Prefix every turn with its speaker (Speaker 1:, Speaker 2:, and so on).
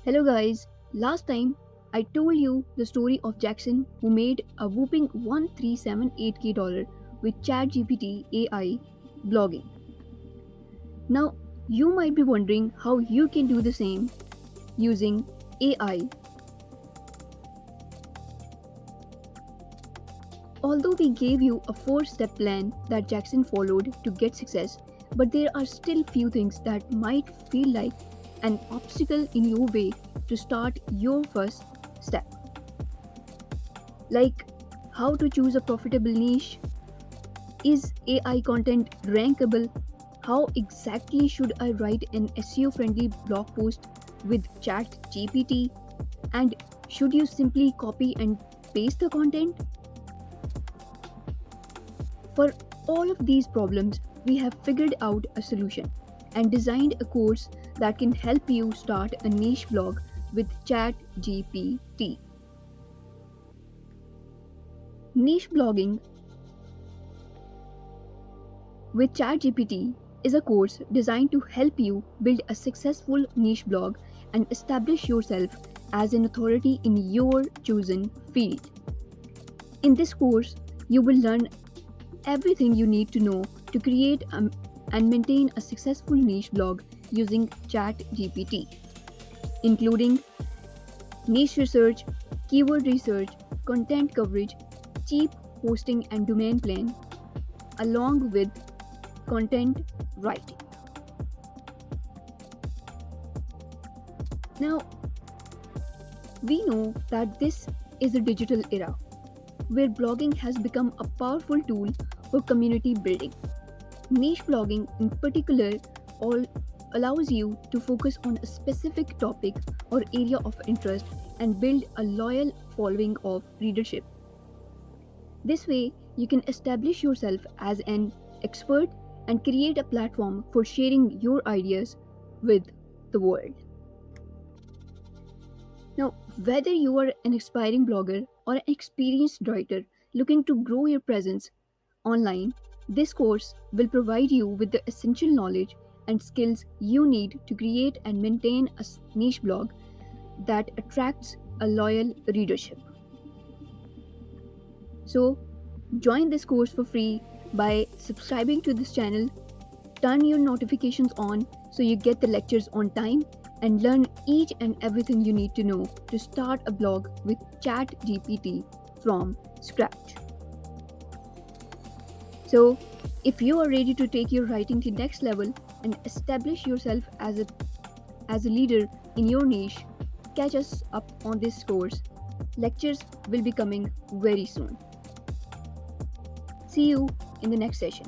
Speaker 1: Hello guys, last time I told you the story of Jackson who made a whooping 1378k dollar with ChatGPT AI blogging. Now you might be wondering how you can do the same using AI. Although we gave you a 4-step plan that Jackson followed to get success, but there are still few things that might feel like an obstacle in your way to start your first step. Like how to choose a profitable niche, is AI content rankable, how exactly should I write an SEO friendly blog post with ChatGPT, and should you simply copy and paste the content? For all of these problems, we have figured out a solution and designed a course that can help you start a niche blog with ChatGPT. Niche blogging with ChatGPT is a course designed to help you build a successful niche blog and establish yourself as an authority in your chosen field. In this course, you will learn everything you need to know to create and maintain a successful niche blog using ChatGPT, including niche research, keyword research, content coverage, cheap hosting and domain plan, along with content writing. Now, we know that this is a digital era where blogging has become a powerful tool for community building. Niche blogging, in particular, all allows you to focus on a specific topic or area of interest and build a loyal following of readership. This way, you can establish yourself as an expert and create a platform for sharing your ideas with the world. Now, whether you are an aspiring blogger or an experienced writer looking to grow your presence online, this course will provide you with the essential knowledge and skills you need to create and maintain a niche blog that attracts a loyal readership. So, join this course for free by subscribing to this channel. Turn your notifications on so you get the lectures on time and learn each and everything you need to know to start a blog with ChatGPT from scratch. So, if you are ready to take your writing to next level and establish yourself as a leader in your niche, catch us up on this course. Lectures will be coming very soon. See you in the next session.